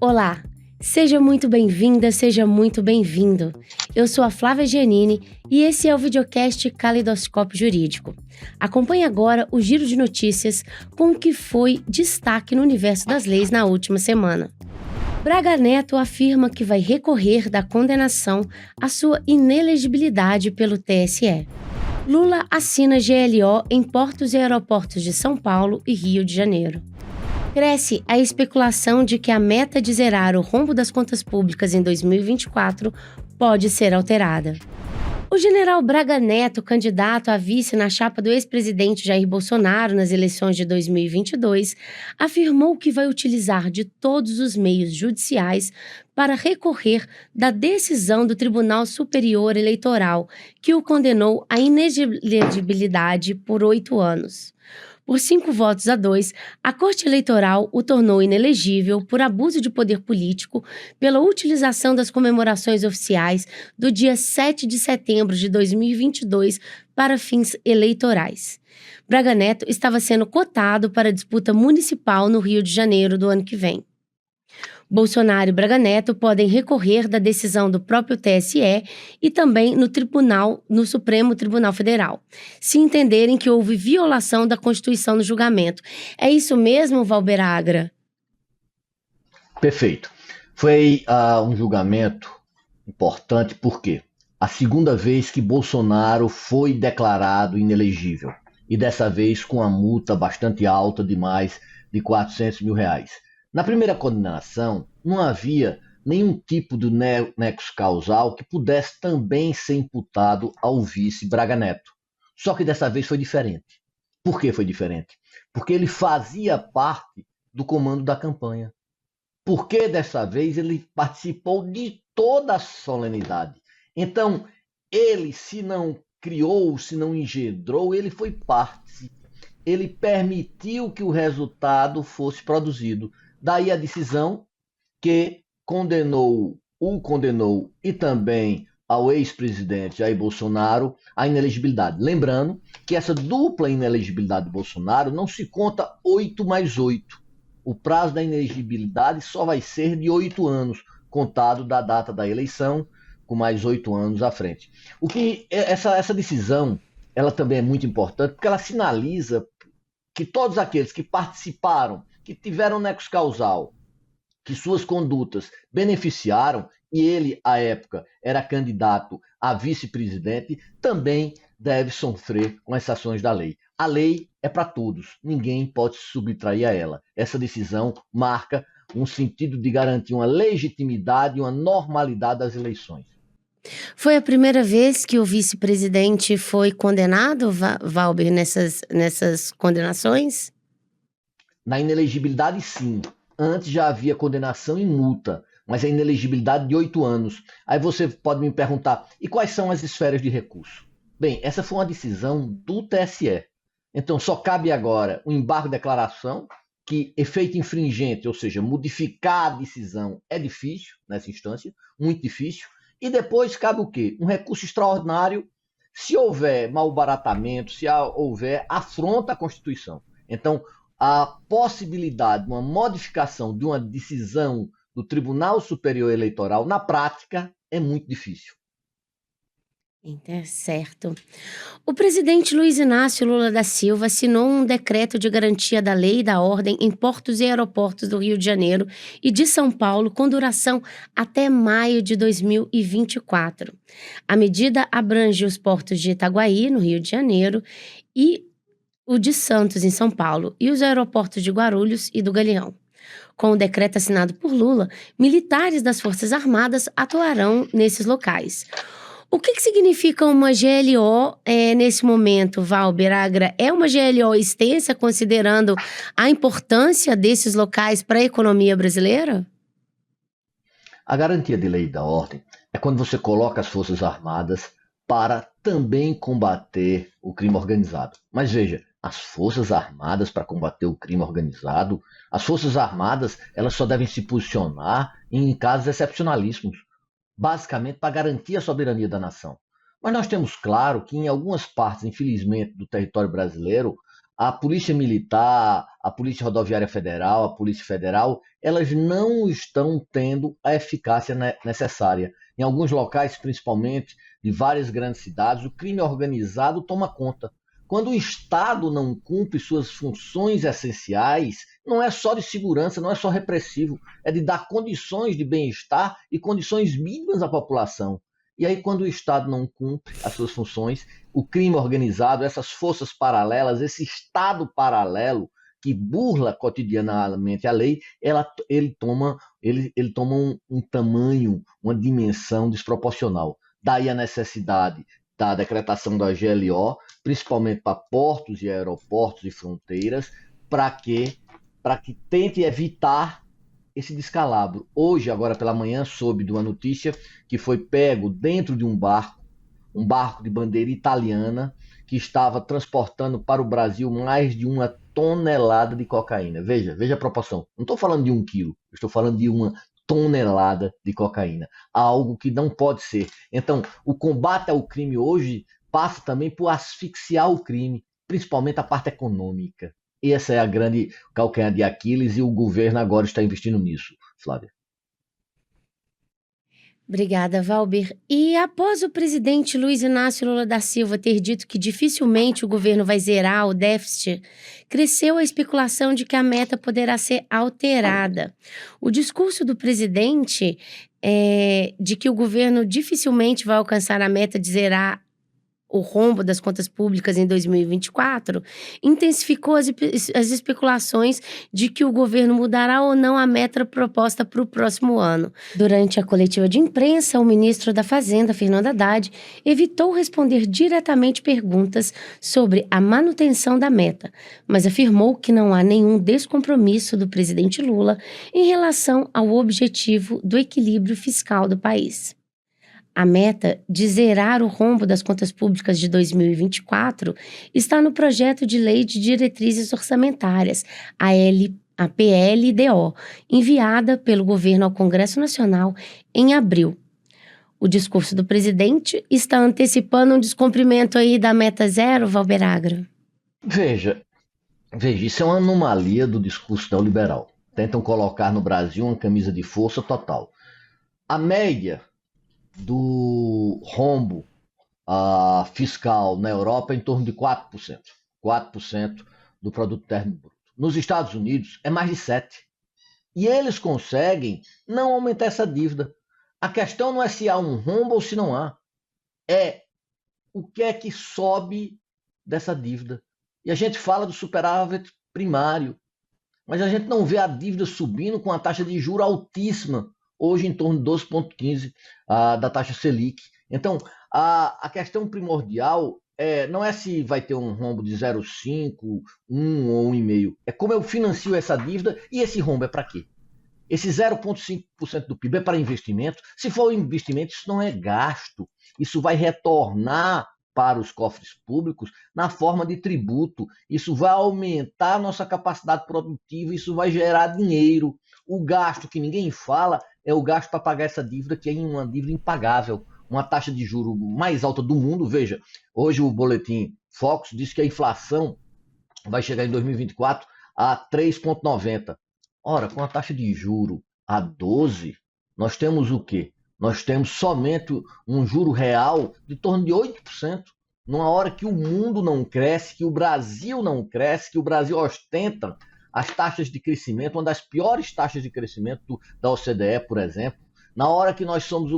Olá, seja muito bem-vinda, seja muito bem-vindo. Eu sou a Flávia Giannini e esse é o videocast Caleidoscópio Jurídico. Acompanhe agora o giro de notícias com o que foi destaque no universo das leis na última semana. Braga Neto afirma que vai recorrer da condenação à sua inelegibilidade pelo TSE. Lula assina GLO em portos e aeroportos de São Paulo e Rio de Janeiro. Cresce a especulação de que a meta de zerar o rombo das contas públicas em 2024 pode ser alterada. O general Braga Neto, candidato a vice na chapa do ex-presidente Jair Bolsonaro nas eleições de 2022, afirmou que vai utilizar de todos os meios judiciais para recorrer da decisão do Tribunal Superior Eleitoral, que o condenou à inelegibilidade por 8 anos. Por 5 votos a 2, a Corte Eleitoral o tornou inelegível por abuso de poder político pela utilização das comemorações oficiais do dia 7 de setembro de 2022 para fins eleitorais. Braga Neto estava sendo cotado para a disputa municipal no Rio de Janeiro do ano que vem. Bolsonaro e Braga Neto podem recorrer da decisão do próprio TSE e também no Supremo Tribunal Federal, se entenderem que houve violação da Constituição no julgamento. É isso mesmo, Valber Agra? Perfeito. Foi um julgamento importante porque a segunda vez que Bolsonaro foi declarado inelegível, e dessa vez com uma multa bastante alta de mais de R$400 mil. Na primeira condenação, não havia nenhum tipo de nexo causal que pudesse também ser imputado ao vice Braga Neto. Só que dessa vez foi diferente. Por que foi diferente? Porque ele fazia parte do comando da campanha. Porque dessa vez ele participou de toda a solenidade. Então, ele, se não criou, se não engendrou, ele foi parte. Ele permitiu que o resultado fosse produzido. Daí a decisão que condenou e também ao ex-presidente Jair Bolsonaro a inelegibilidade. Lembrando que essa dupla inelegibilidade de Bolsonaro não se conta 8 mais 8. O prazo da inelegibilidade só vai ser de 8 anos, contado da data da eleição, com mais 8 anos à frente. O que essa decisão, ela também é muito importante, porque ela sinaliza que todos aqueles que participaram, que tiveram nexo causal, que suas condutas beneficiaram, e ele, à época, era candidato a vice-presidente, também deve sofrer com as sanções da lei. A lei é para todos, ninguém pode se subtrair a ela. Essa decisão marca um sentido de garantir uma legitimidade e uma normalidade das eleições. Foi a primeira vez que o vice-presidente foi condenado, Valber, nessas condenações? Na inelegibilidade, sim. Antes já havia condenação e multa, mas a inelegibilidade de 8 anos. Aí você pode me perguntar, e quais são as esferas de recurso? Bem, essa foi uma decisão do TSE. Então só cabe agora o embargo de declaração, que efeito infringente, ou seja, modificar a decisão é difícil nessa instância, muito difícil. E depois cabe o quê? Um recurso extraordinário, se houver malbaratamento, se houver afronta à Constituição. Então, a possibilidade de uma modificação de uma decisão do Tribunal Superior Eleitoral, na prática, é muito difícil. Certo. O presidente Luiz Inácio Lula da Silva assinou um decreto de garantia da lei e da ordem em portos e aeroportos do Rio de Janeiro e de São Paulo, com duração até maio de 2024. A medida abrange os portos de Itaguaí, no Rio de Janeiro, e o de Santos, em São Paulo, e os aeroportos de Guarulhos e do Galeão. Com o decreto assinado por Lula, militares das Forças Armadas atuarão nesses locais. O que significa uma GLO nesse momento, Valber Agra? É uma GLO extensa, considerando a importância desses locais para a economia brasileira? A garantia de lei e da ordem é quando você coloca as Forças Armadas para também combater o crime organizado. Mas veja, as Forças Armadas para combater o crime organizado, as Forças Armadas elas só devem se posicionar em casos excepcionalíssimos, basicamente para garantir a soberania da nação. Mas nós temos claro que em algumas partes, infelizmente, do território brasileiro, a Polícia Militar, a Polícia Rodoviária Federal, a Polícia Federal, elas não estão tendo a eficácia necessária. Em alguns locais, principalmente de várias grandes cidades, o crime organizado toma conta. Quando o Estado não cumpre suas funções essenciais, não é só de segurança, não é só repressivo, é de dar condições de bem-estar e condições mínimas à população. E aí, quando o Estado não cumpre as suas funções, o crime organizado, essas forças paralelas, esse Estado paralelo que burla cotidianamente a lei, ele toma um tamanho, uma dimensão desproporcional. Daí a necessidade da decretação da GLO, principalmente para portos e aeroportos e fronteiras, para que, para que tente evitar esse descalabro. Hoje, agora pela manhã, soube de uma notícia que foi pego dentro de um barco de bandeira italiana que estava transportando para o Brasil mais de 1 tonelada de cocaína. Veja a proporção. Não estou falando de 1 quilo, estou falando de 1 tonelada de cocaína. Algo que não pode ser. Então, o combate ao crime hoje passa também por asfixiar o crime, principalmente a parte econômica. Essa é a grande calcanhar de Aquiles e o governo agora está investindo nisso, Flávia. Obrigada, Valber. E após o presidente Luiz Inácio Lula da Silva ter dito que dificilmente o governo vai zerar o déficit, cresceu a especulação de que a meta poderá ser alterada. O discurso do presidente de que o governo dificilmente vai alcançar a meta de zerar o rombo das contas públicas em 2024, intensificou as especulações de que o governo mudará ou não a meta proposta para o próximo ano. Durante a coletiva de imprensa, o ministro da Fazenda, Fernando Haddad, evitou responder diretamente perguntas sobre a manutenção da meta, mas afirmou que não há nenhum descompromisso do presidente Lula em relação ao objetivo do equilíbrio fiscal do país. A meta de zerar o rombo das contas públicas de 2024 está no projeto de Lei de Diretrizes Orçamentárias, a PLDO, enviada pelo governo ao Congresso Nacional em abril. O discurso do presidente está antecipando um descumprimento aí da meta zero, Valber Agra? Veja, isso é uma anomalia do discurso neoliberal. Tentam colocar no Brasil uma camisa de força total. A média do rombo fiscal na Europa é em torno de 4%. 4% do produto interno bruto. Nos Estados Unidos é mais de 7%. E eles conseguem não aumentar essa dívida. A questão não é se há um rombo ou se não há. É o que é que sobe dessa dívida. E a gente fala do superávit primário, mas a gente não vê a dívida subindo com a taxa de juros altíssima, hoje em torno de 12,15% da taxa Selic. Então, a questão primordial não é se vai ter um rombo de 0,5, 1 ou 1,5. É como eu financio essa dívida e esse rombo é para quê? Esse 0,5% do PIB é para investimento. Se for investimento, isso não é gasto. Isso vai retornar para os cofres públicos na forma de tributo. Isso vai aumentar a nossa capacidade produtiva, isso vai gerar dinheiro. O gasto que ninguém fala é o gasto para pagar essa dívida, que é uma dívida impagável, uma taxa de juros mais alta do mundo. Veja, hoje o boletim Focus diz que a inflação vai chegar em 2024 a 3,90. Ora, com a taxa de juro a 12, nós temos o quê? Nós temos somente um juro real de torno de 8%, numa hora que o mundo não cresce, que o Brasil não cresce, que o Brasil ostenta as taxas de crescimento, uma das piores taxas de crescimento da OCDE, por exemplo, na hora que nós somos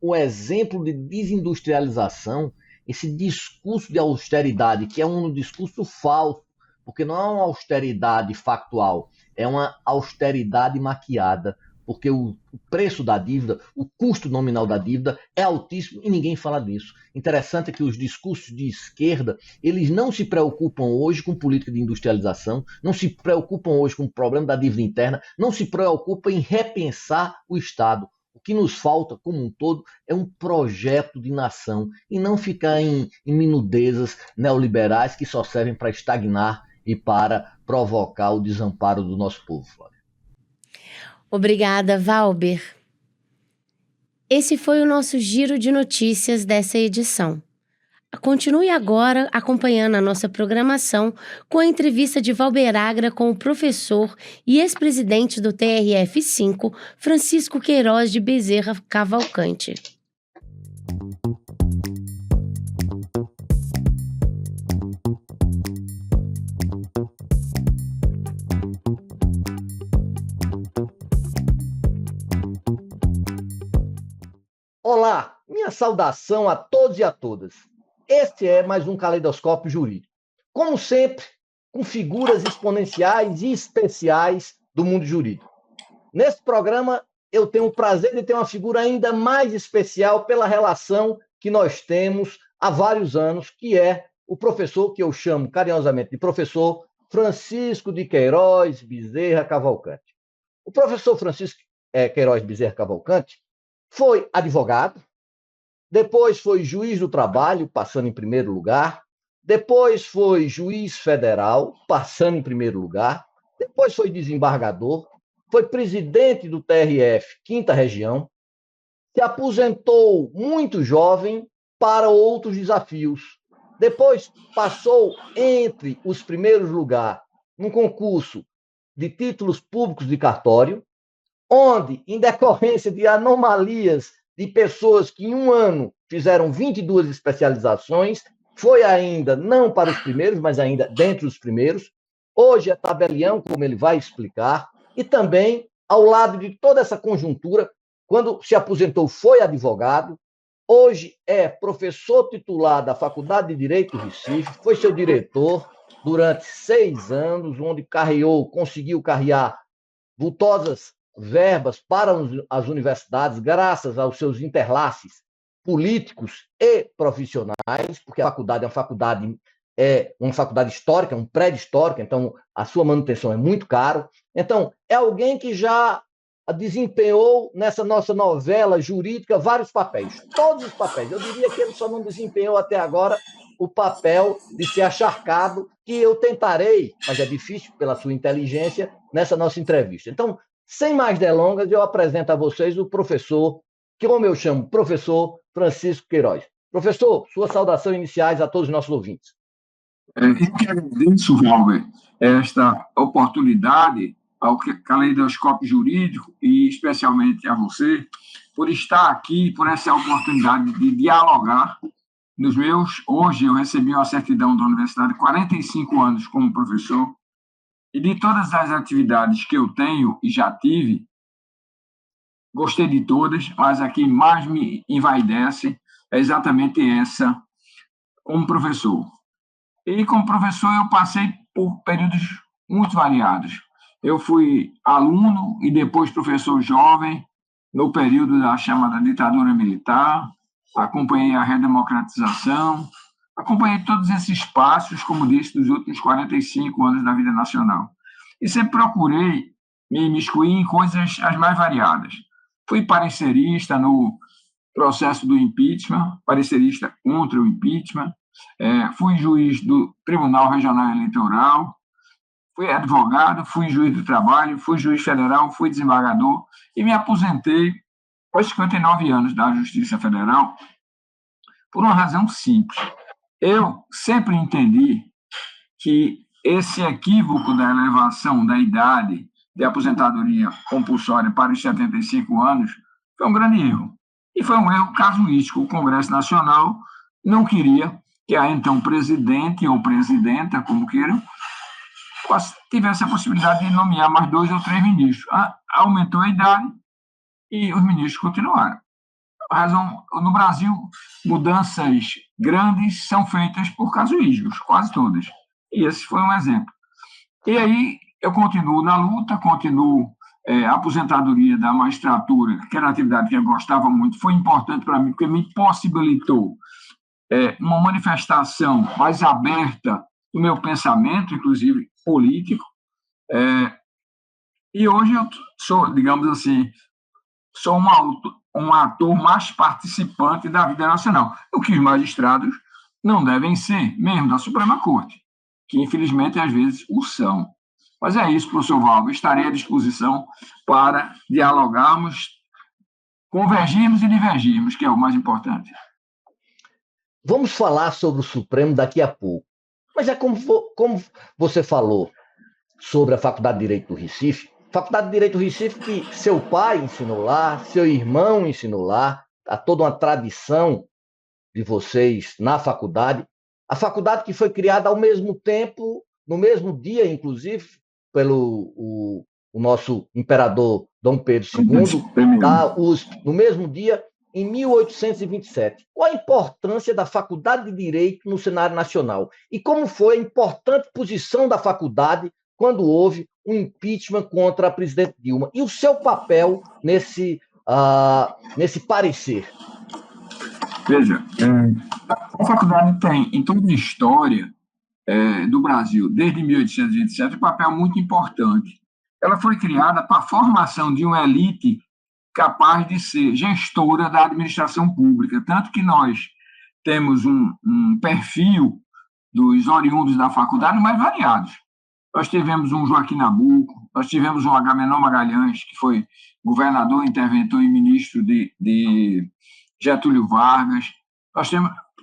o exemplo de desindustrialização, esse discurso de austeridade, que é um discurso falso, porque não é uma austeridade factual, é uma austeridade maquiada, porque o preço da dívida, o custo nominal da dívida é altíssimo e ninguém fala disso. Interessante é que os discursos de esquerda, eles não se preocupam hoje com política de industrialização, não se preocupam hoje com o problema da dívida interna, não se preocupam em repensar o Estado. O que nos falta, como um todo, é um projeto de nação e não ficar em minudezas neoliberais que só servem para estagnar e para provocar o desamparo do nosso povo, Flávio. Obrigada, Valber. Esse foi o nosso giro de notícias dessa edição. Continue agora acompanhando a nossa programação com a entrevista de Valberagra com o professor e ex-presidente do TRF5, Francisco Queiroz de Bezerra Cavalcante. Olá, minha saudação a todos e a todas. Este é mais um Caleidoscópio Jurídico. Como sempre, com figuras exponenciais e especiais do mundo jurídico. Nesse programa, eu tenho o prazer de ter uma figura ainda mais especial pela relação que nós temos há vários anos, que é o professor que eu chamo carinhosamente de professor Francisco de Queiroz Bezerra Cavalcante. O professor Francisco Queiroz Bezerra Cavalcante foi advogado, depois foi juiz do trabalho, passando em primeiro lugar, depois foi juiz federal, passando em primeiro lugar, depois foi desembargador, foi presidente do TRF, quinta região, se aposentou muito jovem para outros desafios. Depois passou entre os primeiros lugares num concurso de títulos públicos de cartório, onde, em decorrência de anomalias de pessoas que em um ano fizeram 22 especializações, foi ainda não para os primeiros, mas ainda dentre os primeiros. Hoje é tabelião, como ele vai explicar, e também, ao lado de toda essa conjuntura, quando se aposentou, foi advogado. Hoje é professor titular da Faculdade de Direito do Recife, foi seu diretor durante 6 anos, onde conseguiu carrear vultosas verbas para as universidades, graças aos seus interlaces políticos e profissionais, porque a faculdade é uma faculdade histórica, um prédio histórico, então a sua manutenção é muito caro. Então, é alguém que já desempenhou nessa nossa novela jurídica vários papéis, todos os papéis. Eu diria que ele só não desempenhou até agora o papel de ser acharcado, que eu tentarei, mas é difícil pela sua inteligência, nessa nossa entrevista. Então, sem mais delongas, eu apresento a vocês o professor, que como eu chamo, professor Francisco Queiroz. Professor, suas saudações iniciais a todos os nossos ouvintes. Eu que agradeço, Valber, esta oportunidade ao Caleidoscópio Jurídico e especialmente a você por estar aqui, por essa oportunidade de dialogar. Hoje eu recebi uma certidão da universidade, 45 anos como professor, e de todas as atividades que eu tenho e já tive, gostei de todas, mas a que mais me envaidece é exatamente essa, como professor. E como professor eu passei por períodos muito variados. Eu fui aluno e depois professor jovem, no período da chamada ditadura militar, acompanhei a redemocratização, acompanhei todos esses passos, como disse, dos últimos 45 anos da vida nacional. E sempre procurei me imiscuir em coisas as mais variadas. Fui parecerista no processo do impeachment, parecerista contra o impeachment, fui juiz do Tribunal Regional Eleitoral, fui advogado, fui juiz do trabalho, fui juiz federal, fui desembargador e me aposentei aos 59 anos da Justiça Federal por uma razão simples. Eu sempre entendi que esse equívoco da elevação da idade de aposentadoria compulsória para os 75 anos foi um grande erro. E foi um erro casuístico. O Congresso Nacional não queria que a então presidente ou presidenta, como queiram, tivesse a possibilidade de nomear mais 2 ou 3 ministros. Aumentou a idade e os ministros continuaram. No Brasil, mudanças grandes são feitas por casuísticos, quase todas. E esse foi um exemplo. E aí eu continuo na luta, a aposentadoria da magistratura, que era uma atividade que eu gostava muito, foi importante para mim, porque me possibilitou uma manifestação mais aberta do meu pensamento, inclusive político. E hoje eu sou, digamos assim, um ator mais participante da vida nacional, o que os magistrados não devem ser, mesmo da Suprema Corte, que infelizmente às vezes o são. Mas é isso, professor Valber, estarei à disposição para dialogarmos convergirmos e divergirmos, que é o mais importante. Vamos falar sobre o Supremo daqui a pouco. Mas é como você falou sobre a Faculdade de Direito do Recife, Faculdade de Direito do Recife que seu pai ensinou lá, seu irmão ensinou lá, há toda uma tradição de vocês na faculdade. A faculdade que foi criada ao mesmo tempo, no mesmo dia, inclusive, pelo o nosso imperador Dom Pedro II, da USP, no mesmo dia, em 1827. Qual a importância da Faculdade de Direito no cenário nacional? E como foi a importante posição da faculdade quando houve um impeachment contra a presidente Dilma? E o seu papel nesse parecer? Veja, a faculdade tem, em toda a história do Brasil, desde 1827, um papel muito importante. Ela foi criada para a formação de uma elite capaz de ser gestora da administração pública, tanto que nós temos um perfil dos oriundos da faculdade mais variados. Nós tivemos um Joaquim Nabuco, nós tivemos um Agamenon Magalhães, que foi governador, interventor e ministro de Getúlio Vargas, nós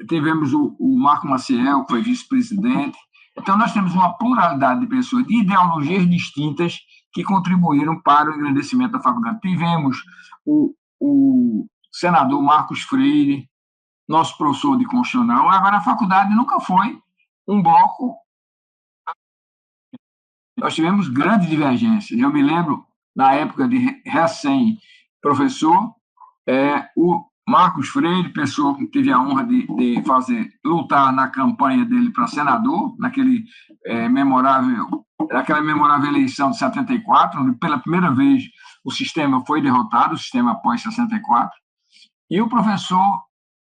tivemos o Marco Maciel, que foi vice-presidente. Então, nós temos uma pluralidade de pessoas de ideologias distintas que contribuíram para o engrandecimento da faculdade. Tivemos o senador Marcos Freire, nosso professor de constitucional. Agora, a faculdade nunca foi um bloco. Nós tivemos grandes divergências. Eu me lembro, na época de recém-professor, o Marcos Freire, pessoa que teve a honra de lutar na campanha dele para senador, naquela memorável eleição de 74, onde pela primeira vez o sistema foi derrotado, o sistema após 64, e o professor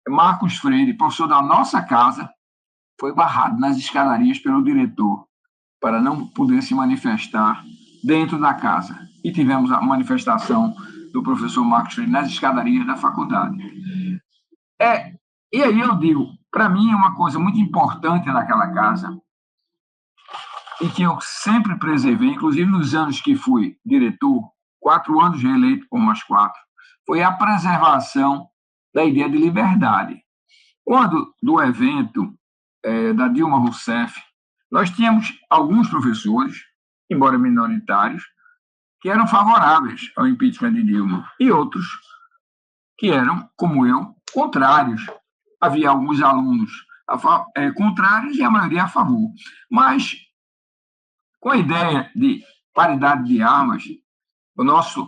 Marcos Freire, professor da nossa casa, foi barrado nas escadarias pelo diretor para não poder se manifestar dentro da casa. E tivemos a manifestação do professor Marcos Freire nas escadarias da faculdade. E aí eu digo, para mim é uma coisa muito importante naquela casa e que eu sempre preservei, inclusive nos anos que fui diretor, 4 anos reeleito por mais 4, foi a preservação da ideia de liberdade. Quando do evento da Dilma Rousseff, nós tínhamos alguns professores, embora minoritários, que eram favoráveis ao impeachment de Dilma, e outros que eram, como eu, contrários. Havia alguns alunos contrários e a maioria a favor. Mas, com a ideia de paridade de armas, o nosso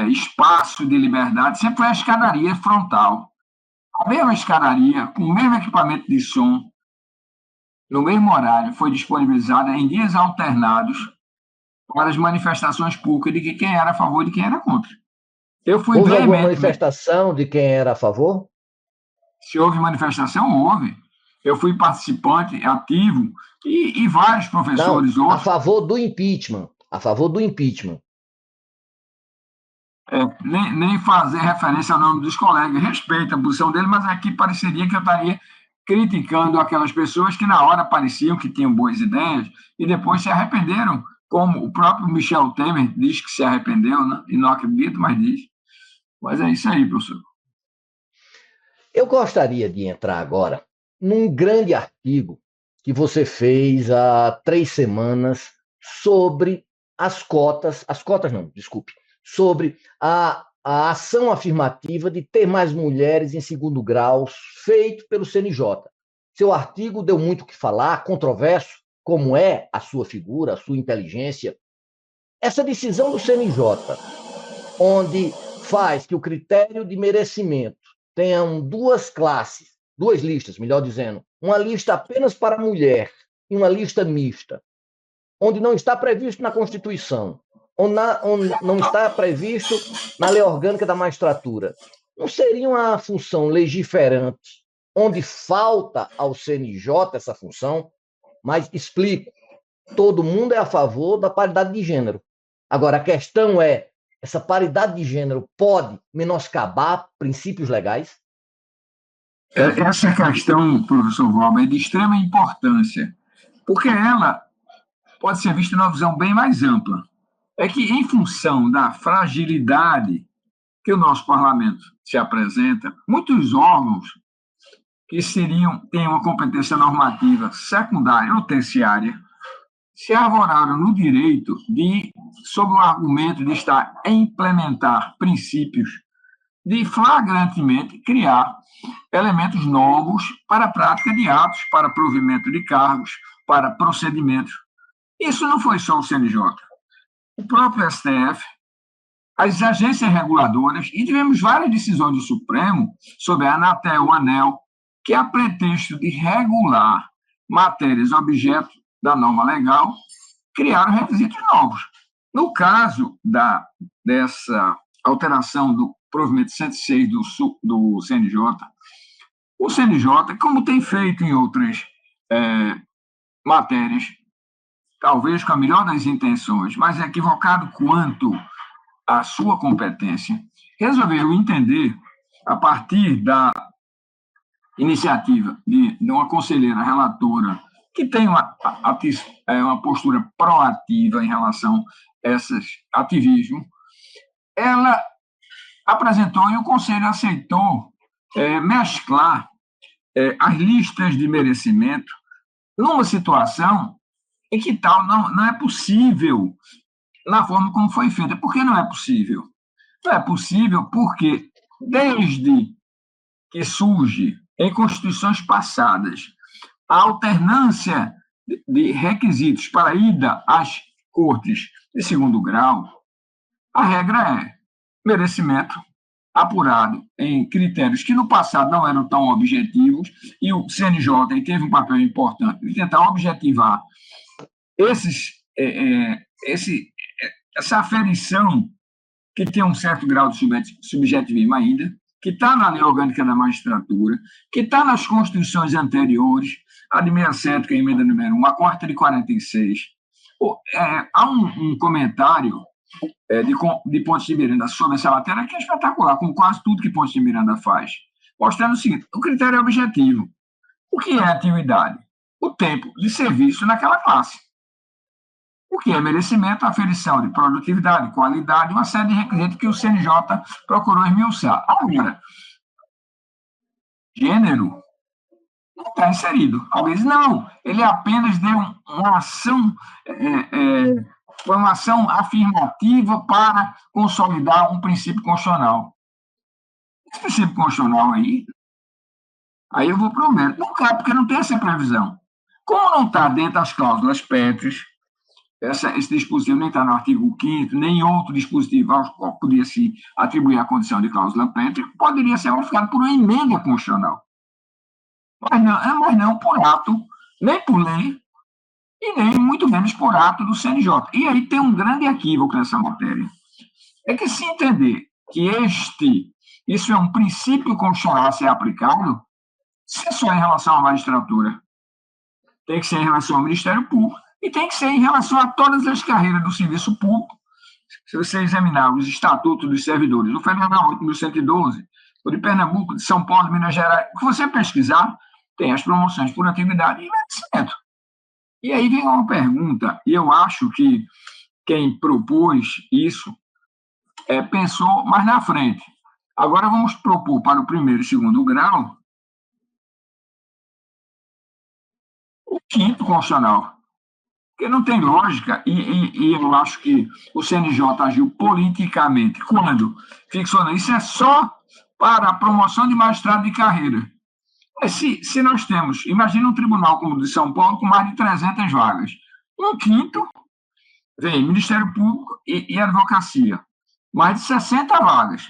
espaço de liberdade sempre foi a escadaria frontal. A mesma escadaria, com o mesmo equipamento de som, no mesmo horário, foi disponibilizada em dias alternados para as manifestações públicas de quem era a favor e de quem era contra. Houve alguma manifestação de quem era a favor? Se houve manifestação, houve. Eu fui participante ativo e vários professores... Não, a favor do impeachment. A favor do impeachment. Nem fazer referência ao nome dos colegas. Respeito a posição dele, mas aqui pareceria que eu estaria criticando aquelas pessoas que na hora pareciam que tinham boas ideias e depois se arrependeram, como o próprio Michel Temer diz que se arrependeu, né? E não acredito, mas diz. Mas é isso aí, professor. Eu gostaria de entrar agora num grande artigo que você fez há 3 semanas sobre sobre a ação afirmativa de ter mais mulheres em segundo grau feito pelo CNJ. Seu artigo deu muito o que falar, controverso, como é a sua figura, a sua inteligência. Essa decisão do CNJ, onde faz que o critério de merecimento tenham 2 classes, 2 listas, melhor dizendo, uma lista apenas para mulher e uma lista mista, onde não está previsto na Constituição, onde não está previsto na lei orgânica da magistratura. Não seria uma função legiferante, onde falta ao CNJ essa função? Mas explico, todo mundo é a favor da paridade de gênero. Agora, a questão é, essa paridade de gênero pode menoscabar princípios legais? Essa questão, professor Valber, é de extrema importância, porque ela pode ser vista numa visão bem mais ampla. É que, em função da fragilidade que o nosso parlamento se apresenta, muitos órgãos que têm uma competência normativa secundária ou terciária, se arvoraram no direito sob o argumento de estar a implementar princípios, de flagrantemente criar elementos novos para a prática de atos, para provimento de cargos, para procedimentos. Isso não foi só o CNJ. O próprio STF, as agências reguladoras, e tivemos várias decisões do Supremo sobre a Anatel, o ANEEL, que, a pretexto de regular matérias objeto da norma legal, criaram requisitos novos. No caso dessa alteração do provimento 106 do CNJ, o CNJ, como tem feito em outras matérias, talvez com a melhor das intenções, mas equivocado quanto à sua competência, resolveu entender, a partir da iniciativa de uma conselheira relatora que tem uma postura proativa em relação a esses ativismos, ela apresentou e o Conselho aceitou mesclar as listas de merecimento numa situação em que tal não é possível na forma como foi feita. Por que não é possível? Não é possível porque, desde que surge em constituições passadas a alternância de requisitos para a ida às cortes de segundo grau, a regra é merecimento apurado em critérios que no passado não eram tão objetivos, e o CNJ teve um papel importante de tentar objetivar essa aferição que tem um certo grau de subjetivismo ainda, que está na Lei Orgânica da Magistratura, que está nas constituições anteriores, a de 67, que é a emenda número 1, a quarta de 46. Há um comentário de Pontes de Miranda sobre essa matéria que é espetacular, como quase tudo que Pontes de Miranda faz, mostrando o seguinte: o critério é objetivo. O que é atividade? O tempo de serviço naquela classe. O que é merecimento? A aferição de produtividade, qualidade, uma série de requisitos que o CNJ procurou esmiuçar. Agora, gênero não está inserido. Alguém diz, não, ele apenas deu uma ação, foi uma ação afirmativa para consolidar um princípio constitucional. Esse princípio constitucional aí eu vou para o mérito. Não cabe, porque não tem essa previsão. Como não está dentro das cláusulas pétreas, esse dispositivo nem está no artigo 5º, nem outro dispositivo ao qual podia se atribuir a condição de cláusula pétrea, poderia ser modificado por uma emenda constitucional. Mas não por ato, nem por lei, e nem muito menos por ato do CNJ. E aí tem um grande equívoco nessa matéria. É que, se entender que isso é um princípio constitucional a ser aplicado, se é só em relação à magistratura, tem que ser em relação ao Ministério Público, e tem que ser em relação a todas as carreiras do serviço público. Se você examinar os estatutos dos servidores do Federal 8.112, o de Pernambuco, de São Paulo, de Minas Gerais, o que você pesquisar, tem as promoções por antiguidade e merecimento. E aí vem uma pergunta, e eu acho que quem propôs isso pensou mais na frente. Agora vamos propor para o primeiro e segundo grau o quinto constitucional. Porque não tem lógica, e eu acho que o CNJ agiu politicamente quando fixou isso, é só para a promoção de magistrado de carreira. Se nós temos, imagina um tribunal como o de São Paulo com mais de 300 vagas, um quinto vem Ministério Público e Advocacia, mais de 60 vagas.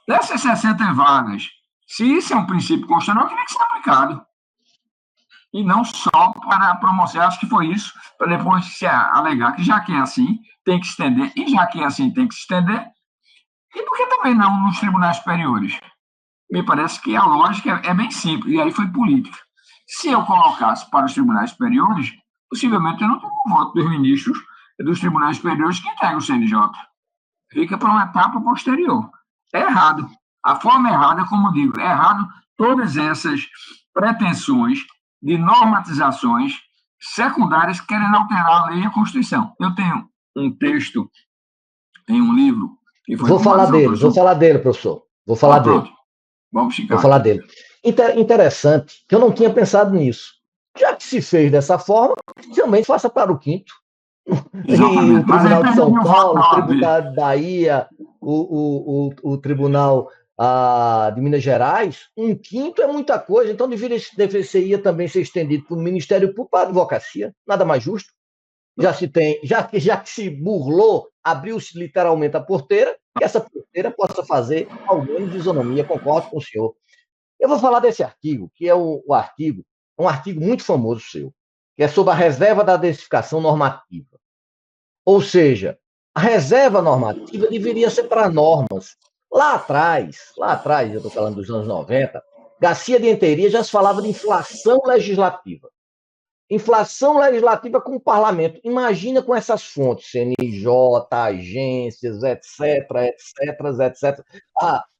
Dessas 60 vagas, se isso é um princípio constitucional, teria que ser aplicado. E não só para a promoção. Acho que foi isso, para depois se alegar que, já que é assim, tem que estender, e já que é assim, tem que se estender, e por que também não nos tribunais superiores? Me parece que a lógica é bem simples, e aí foi política. Se eu colocasse para os tribunais superiores, possivelmente eu não tenho o voto dos ministros dos tribunais superiores que entregam o CNJ. Fica para uma etapa posterior. É errado. A forma errada, como eu digo, é errado todas essas pretensões de normatizações secundárias querendo alterar a lei e a Constituição. Eu tenho um texto em um livro que foi Vou com falar vários dele, autores. vou falar dele, professor. Vou falar dele. Pronto, vamos Vou ficar. falar dele. Interessante, que eu não tinha pensado nisso. Já que se fez dessa forma, também faça para o quinto. E o Exatamente. Mas aí Tribunal de São pegaria o voto Paulo, da o OAB. Tribunal de Bahia, o Tribunal de Minas Gerais, um quinto é muita coisa, então deveria também ser estendido para o Ministério Público, para a advocacia, nada mais justo. Já que se burlou, abriu-se literalmente a porteira, que essa porteira possa fazer ao menos isonomia, concordo com o senhor. Eu vou falar desse artigo, que é um artigo muito famoso seu, que é sobre a reserva da densificação normativa. Ou seja, a reserva normativa deveria ser para normas. Lá atrás, eu estou falando dos anos 90, Garcia de Enteria já se falava de inflação legislativa. Inflação legislativa com o parlamento. Imagina com essas fontes, CNJ, agências, etc.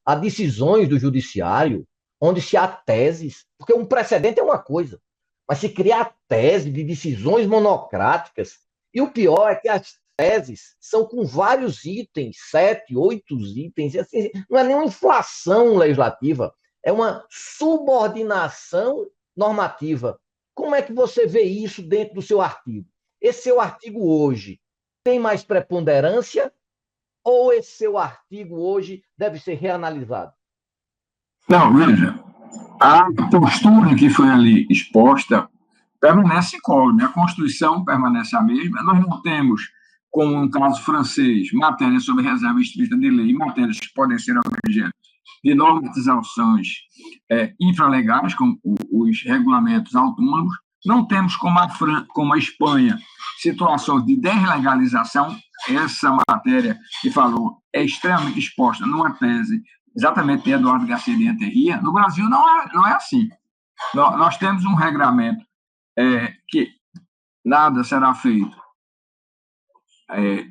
Há decisões do judiciário onde se há teses, porque um precedente é uma coisa, mas se criar tese de decisões monocráticas, e o pior é que as teses são com vários itens, 7, 8 itens, e assim, não é nenhuma inflação legislativa, é uma subordinação normativa. Como é que você vê isso dentro do seu artigo? Esse seu artigo hoje tem mais preponderância ou esse seu artigo hoje deve ser reanalisado? Não, veja, a postura que foi ali exposta permanece incólume. A Constituição permanece a mesma. Nós não temos, como no caso francês, matérias sobre reserva estrita de lei, matérias que podem ser objeto de normatizações infralegais, como os regulamentos autônomos. Não temos, como a Espanha, situações de deslegalização. Essa matéria que falou é extremamente exposta numa tese exatamente de Eduardo Garcia de Enterria. No Brasil não é assim. Nós temos um regramento que nada será feito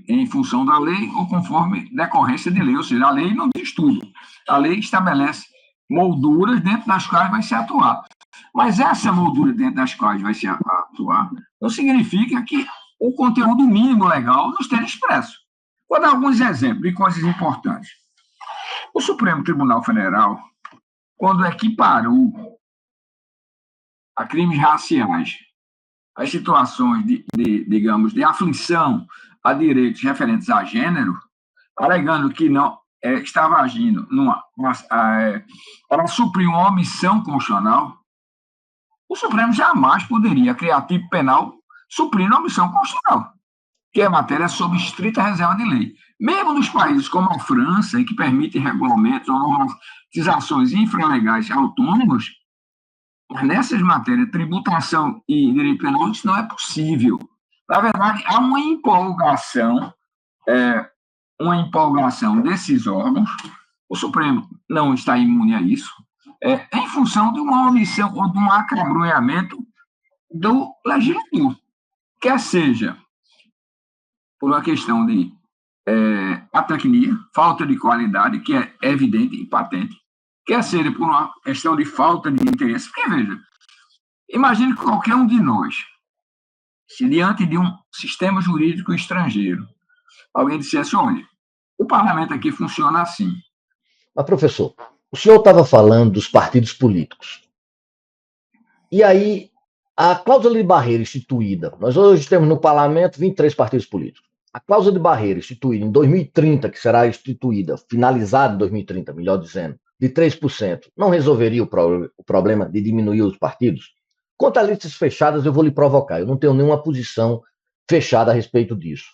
em função da lei ou conforme decorrência de lei, ou seja, a lei não diz tudo. A lei estabelece molduras dentro das quais vai se atuar. Mas essa moldura dentro das quais vai se atuar não significa que o conteúdo mínimo legal não esteja expresso. Vou dar alguns exemplos de coisas importantes. O Supremo Tribunal Federal, quando equiparou a crimes raciais as situações digamos, de aflição a direitos referentes a gênero, alegando que não estava agindo para suprir uma omissão constitucional, o Supremo jamais poderia criar tipo penal suprindo a omissão constitucional, que é matéria sob estrita reserva de lei. Mesmo nos países como a França, que permitem regulamentos ou normatizações infralegais autônomos, nessas matérias, tributação e direito penal, isso não é possível. Na verdade, há uma empolgação desses órgãos, o Supremo não está imune a isso, em função de uma omissão ou de um acabrunhamento do legislador, quer seja por uma questão de atacnia, falta de qualidade, que é evidente e patente, quer seja por uma questão de falta de interesse. Porque, veja, imagine que qualquer um de nós, se diante de um sistema jurídico estrangeiro, alguém dissesse, olha, o parlamento aqui funciona assim. Mas, professor, o senhor estava falando dos partidos políticos. E aí, a cláusula de barreira instituída, nós hoje temos no parlamento 23 partidos políticos. A cláusula de barreira instituída em 2030, que será instituída, finalizada em 2030, melhor dizendo, de 3%, não resolveria o problema de diminuir os partidos? Quanto a listas fechadas, eu vou lhe provocar. Eu não tenho nenhuma posição fechada a respeito disso.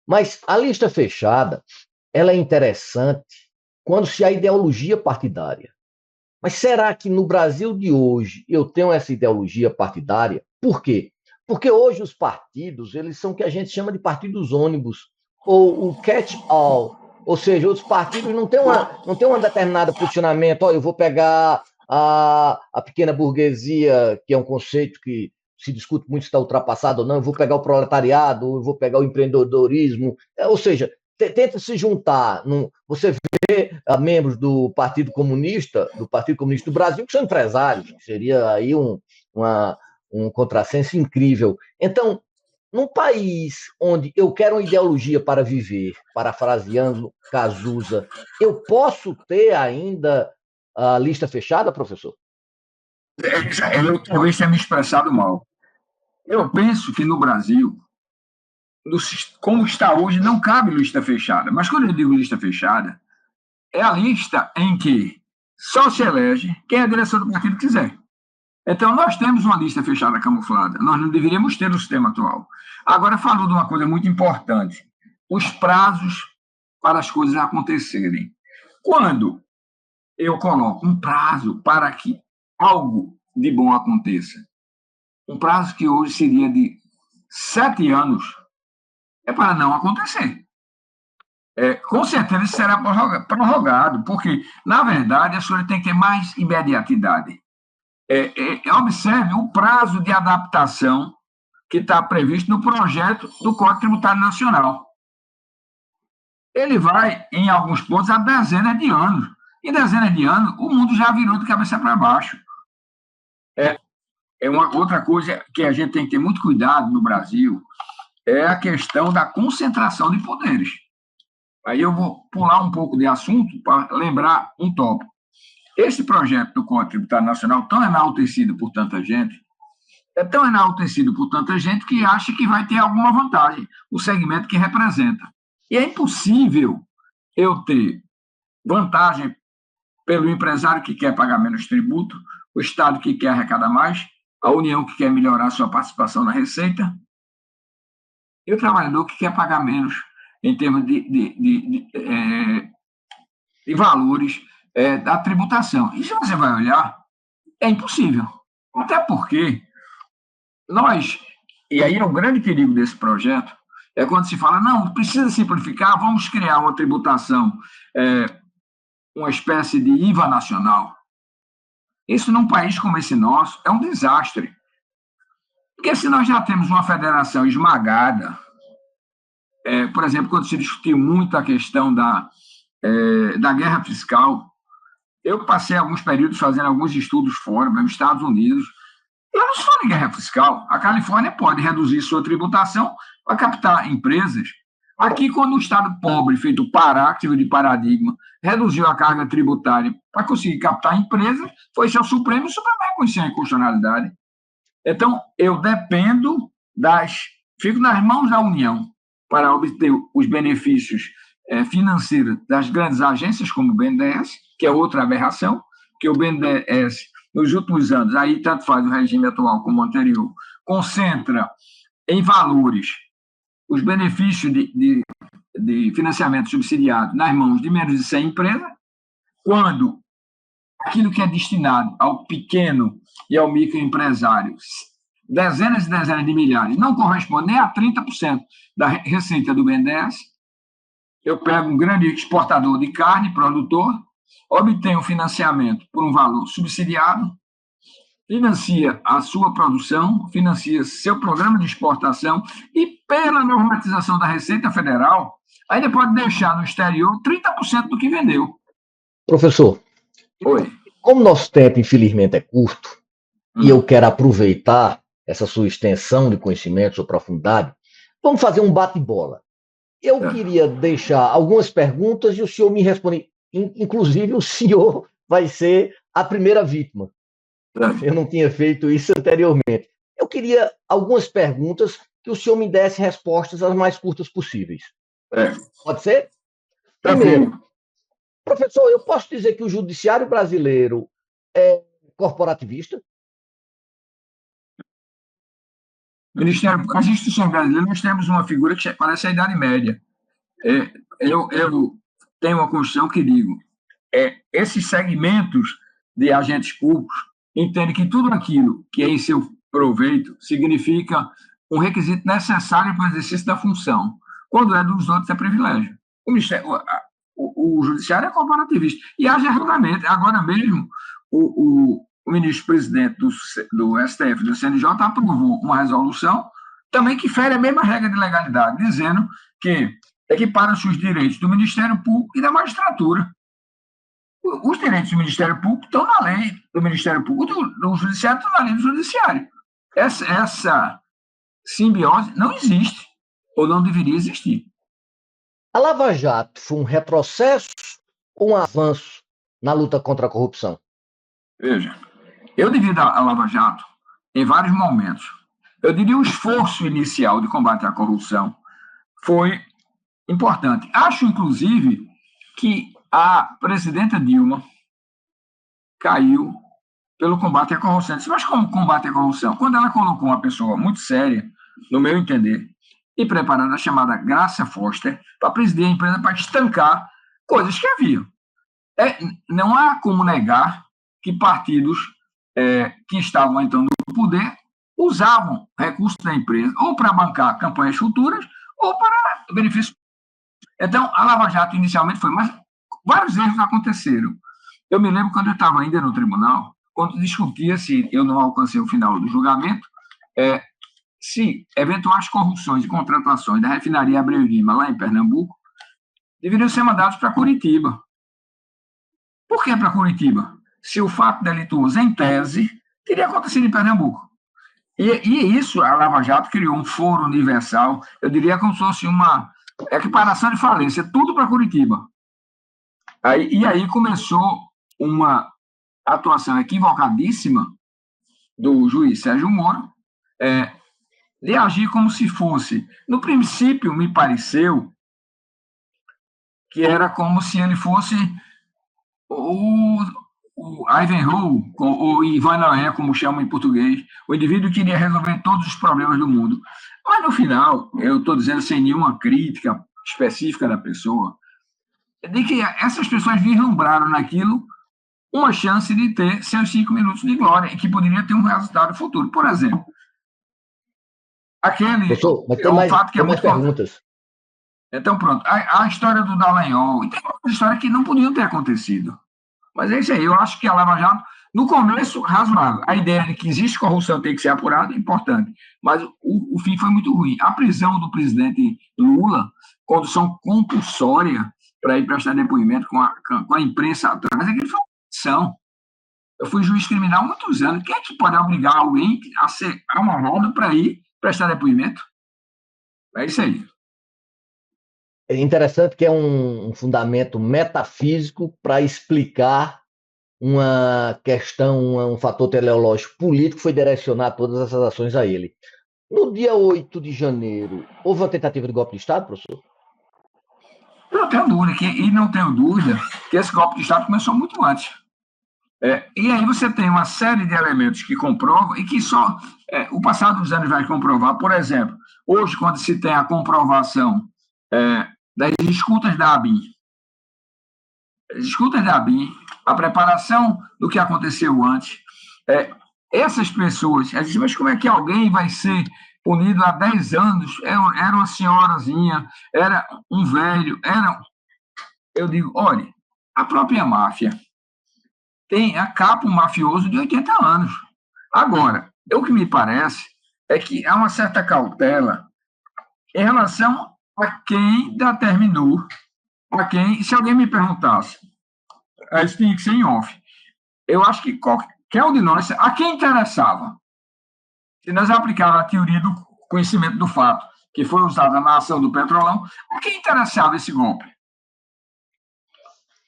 Mas a lista fechada, ela é interessante quando se há ideologia partidária. Mas será que no Brasil de hoje eu tenho essa ideologia partidária? Por quê? Porque hoje os partidos, eles são o que a gente chama de partidos ônibus, ou o catch-all. Ou seja, os partidos não têm uma determinada posicionamento. Eu vou pegar a pequena burguesia, que é um conceito que se discute muito se está ultrapassado ou não, eu vou pegar o proletariado, eu vou pegar o empreendedorismo. Ou seja, tenta se juntar. Você vê membros do Partido Comunista do Brasil, que são empresários, que seria aí um contrassenso incrível. Então, num país onde eu quero uma ideologia para viver, parafraseando Cazuza, eu posso ter ainda a lista fechada, professor? Eu talvez tenha me expressado mal. Eu penso que no Brasil, como está hoje, não cabe lista fechada. Mas quando eu digo lista fechada, é a lista em que só se elege quem a direção do partido quiser. Então, nós temos uma lista fechada camuflada. Nós não deveríamos ter no sistema atual. Agora, falou de uma coisa muito importante: os prazos para as coisas acontecerem. Quando eu coloco um prazo para que algo de bom aconteça, um prazo que hoje seria de 7 anos, é para não acontecer. Com certeza isso será prorrogado, porque, na verdade, a senhora tem que ter mais imediatidade. Observe o prazo de adaptação que está previsto no projeto do Código Tributário Nacional. Ele vai, em alguns pontos, a dezenas de anos. Em dezenas de anos, o mundo já virou de cabeça para baixo. Uma outra coisa que a gente tem que ter muito cuidado no Brasil é a questão da concentração de poderes. Aí eu vou pular um pouco de assunto para lembrar um tópico. Esse projeto do Código Tributário Nacional, tão enaltecido por tanta gente, é tão enaltecido por tanta gente que acha que vai ter alguma vantagem, o segmento que representa. E é impossível eu ter vantagem pelo empresário que quer pagar menos tributo, o Estado que quer arrecadar mais, a União que quer melhorar sua participação na receita, e o trabalhador que quer pagar menos em termos de valores da tributação. E se você vai olhar, é impossível. Até porque e aí é o grande perigo desse projeto, é quando se fala, não, precisa simplificar, vamos criar uma tributação, uma espécie de IVA nacional. Isso num país como esse nosso é um desastre. Porque se nós já temos uma federação esmagada, por exemplo, quando se discutiu muito a questão da guerra fiscal, eu passei alguns períodos fazendo alguns estudos fora, nos Estados Unidos. Lá não se fala em guerra fiscal. A Califórnia pode reduzir sua tributação para captar empresas. Aqui, quando o Estado pobre, feito paráctico de paradigma, reduziu a carga tributária para conseguir captar empresas, foi seu Supremo, e o Supremo reconheceu a inconstitucionalidade. Então, eu dependo fico nas mãos da União para obter os benefícios financeiros das grandes agências, como o BNDES, que é outra aberração, porque o BNDES, nos últimos anos, aí tanto faz o regime atual como o anterior, concentra em valores os benefícios de financiamento subsidiado nas mãos de menos de 100 empresas, quando aquilo que é destinado ao pequeno e ao microempresário, dezenas e dezenas de milhares, não corresponde nem a 30% da receita do BNDES. Eu pego um grande exportador de carne, produtor, obtenho financiamento por um valor subsidiado, financia a sua produção, financia seu programa de exportação e, pela normatização da Receita Federal, ainda pode deixar no exterior 30% do que vendeu. Professor, Oi. Como nosso tempo, infelizmente, é curto, e eu quero aproveitar essa sua extensão de conhecimento, sua profundidade, vamos fazer um bate-bola. Eu queria deixar algumas perguntas e o senhor me responde. Inclusive, o senhor vai ser a primeira vítima. Eu não tinha feito isso anteriormente. Eu queria algumas perguntas que o senhor me desse respostas as mais curtas possíveis. Pode ser? Primeiro, professor, eu posso dizer que o judiciário brasileiro é corporativista? Ministério, as instituições brasileiras, nós temos uma figura que parece a Idade Média. Eu tenho uma Constituição que digo, esses segmentos de agentes públicos entendem que tudo aquilo que é em seu proveito significa um requisito necessário para o exercício da função. Quando é dos outros, é privilégio. O judiciário é corporativista. E haja erradamente. Agora mesmo, o ministro-presidente do STF, do CNJ, aprovou uma resolução também que fere a mesma regra de legalidade, dizendo que equipara-se os direitos do Ministério Público e da magistratura. Os direitos do Ministério Público estão na lei do Ministério Público, do Judiciário estão na lei do Judiciário. simbiose não existe, ou não deveria existir. A Lava Jato foi um retrocesso ou um avanço na luta contra a corrupção? Veja, eu divido a Lava Jato em vários momentos. Eu diria o esforço inicial de combate à corrupção foi importante. Acho, inclusive, que a presidenta Dilma caiu pelo combate à corrupção. Mas como combate à corrupção? Quando ela colocou uma pessoa muito séria, no meu entender, e preparada, chamada Graça Foster, para presidir a empresa para estancar coisas que haviam. Não há como negar que partidos que estavam então no poder usavam recursos da empresa ou para bancar campanhas futuras ou para benefícios. Então, a Lava Jato inicialmente foi, mas vários erros aconteceram. Eu me lembro quando eu estava ainda no tribunal, quando discutia se eu não alcancei o final do julgamento, se eventuais corrupções e contratações da refinaria Abreu Lima, lá em Pernambuco, deveriam ser mandados para Curitiba. Por que para Curitiba? Se o fato delituoso, em tese, teria acontecido em Pernambuco. E isso, a Lava Jato criou um foro universal, eu diria como se fosse uma equiparação de falência, tudo para Curitiba. E aí começou uma atuação equivocadíssima do juiz Sérgio Moro, de agir como se fosse. No princípio, me pareceu que era como se ele fosse o Ivanhoe, ou Ivanhoe, como chamam em português, o indivíduo que iria resolver todos os problemas do mundo. Mas, no final, eu estou dizendo sem nenhuma crítica específica da pessoa, de que essas pessoas vislumbraram naquilo uma chance de ter seus 5 minutos de glória e que poderia ter um resultado futuro. Por exemplo, Professor, mas tem mais perguntas. Então, pronto. A história do Dallagnol, e tem outras histórias que não podiam ter acontecido. Mas é isso aí. Eu acho que a Lava Jato, no começo, razoável. A ideia de que existe corrupção tem que ser apurada é importante. Mas o fim foi muito ruim. A prisão do presidente Lula, condução compulsória para ir prestar depoimento com a imprensa atrás, aquilo foi uma prisão. Eu fui juiz criminal há muitos anos. Quem é que pode obrigar alguém a ser uma roda para ir prestar depoimento? É isso aí. É interessante que é um fundamento metafísico para explicar uma questão, um fator teleológico político que foi direcionar todas essas ações a ele. No dia 8 de janeiro, houve uma tentativa de golpe de Estado, professor? Eu não tenho dúvida, e não tenho dúvida que esse golpe de Estado começou muito antes. E aí você tem uma série de elementos que comprovam e que só o passar dos anos vai comprovar. Por exemplo, hoje, quando se tem a comprovação das escutas da ABIN, a preparação do que aconteceu antes, essas pessoas, dizem, mas como é que alguém vai ser punido há 10 anos? Era uma senhorazinha, era um velho, eu digo, olha, a própria máfia tem a capa um mafioso de 80 anos. Agora, o que me parece é que há uma certa cautela em relação a quem determinou, se alguém me perguntasse, isso tinha que ser em off, eu acho que qualquer um de nós, a quem interessava, se nós aplicarmos a teoria do conhecimento do fato, que foi usada na ação do Petrolão, a quem interessava esse golpe?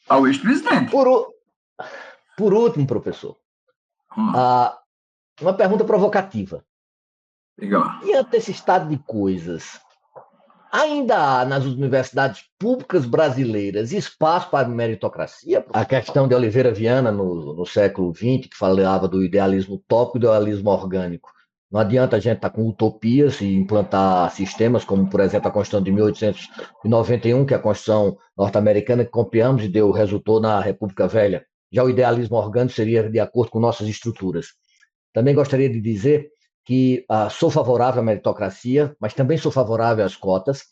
Ao ex-presidente. Por último, professor, uma pergunta provocativa. Diante desse estado de coisas, ainda há nas universidades públicas brasileiras espaço para meritocracia? A questão de Oliveira Viana, no século XX, que falava do idealismo utópico e do idealismo orgânico. Não adianta a gente estar com utopias e implantar sistemas como, por exemplo, a Constituição de 1891, que é a Constituição norte-americana que copiamos e resultou na República Velha. Já o idealismo orgânico seria de acordo com nossas estruturas. Também gostaria de dizer que sou favorável à meritocracia, mas também sou favorável às cotas.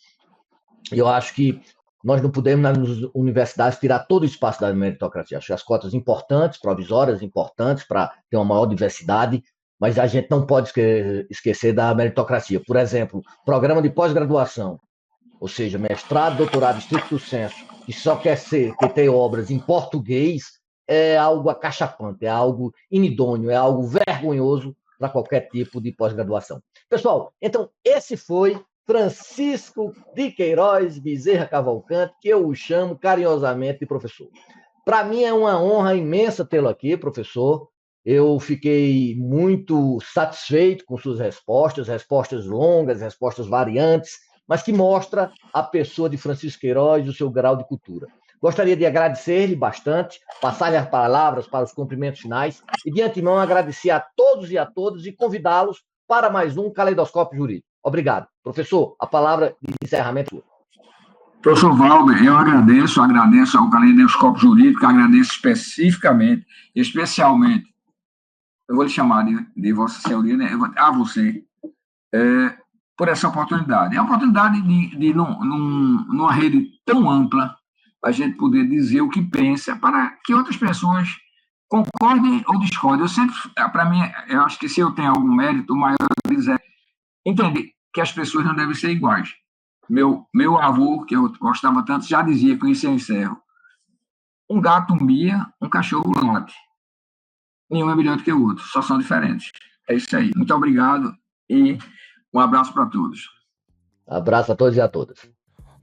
Eu acho que nós não podemos, nas universidades, tirar todo o espaço da meritocracia. Acho as cotas importantes, provisórias, importantes, para ter uma maior diversidade, mas a gente não pode esquecer da meritocracia. Por exemplo, programa de pós-graduação, ou seja, mestrado, doutorado, estricto sensu, que só quer ter obras em português, é algo acachapante, é algo inidôneo, é algo vergonhoso para qualquer tipo de pós-graduação. Pessoal, então esse foi Francisco de Queiroz Bezerra Cavalcante, que eu o chamo carinhosamente de professor. Para mim é uma honra imensa tê-lo aqui, professor. Eu fiquei muito satisfeito com suas respostas longas, respostas variantes, mas que mostra a pessoa de Francisco Queiroz e o seu grau de cultura. Gostaria de agradecer-lhe bastante, passar-lhe as palavras para os cumprimentos finais e, de antemão, agradecer a todos e a todas e convidá-los para mais um Caleidoscópio Jurídico. Obrigado. Professor, a palavra de encerramento é sua. Professor Valber, eu agradeço ao Caleidoscópio Jurídico, agradeço especialmente, eu vou lhe chamar de Vossa Senhoria, né, a você, por essa oportunidade. É a oportunidade de numa rede tão ampla, a gente poder dizer o que pensa, para que outras pessoas concordem ou discordem. Eu sempre, para mim, eu acho que se eu tenho algum mérito, o maior deles é entender que as pessoas não devem ser iguais. Meu avô, que eu gostava tanto, já dizia, com isso eu encerro: um gato mia, um cachorro late. Nenhum é melhor do que o outro, só são diferentes. É isso aí. Muito obrigado e um abraço para todos. Abraço a todos e a todas.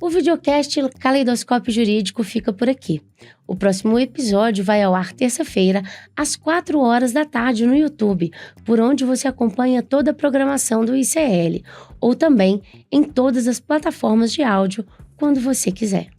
O videocast Caleidoscópio Jurídico fica por aqui. O próximo episódio vai ao ar terça-feira, às 4 da tarde no YouTube, por onde você acompanha toda a programação do ICL, ou também em todas as plataformas de áudio, quando você quiser.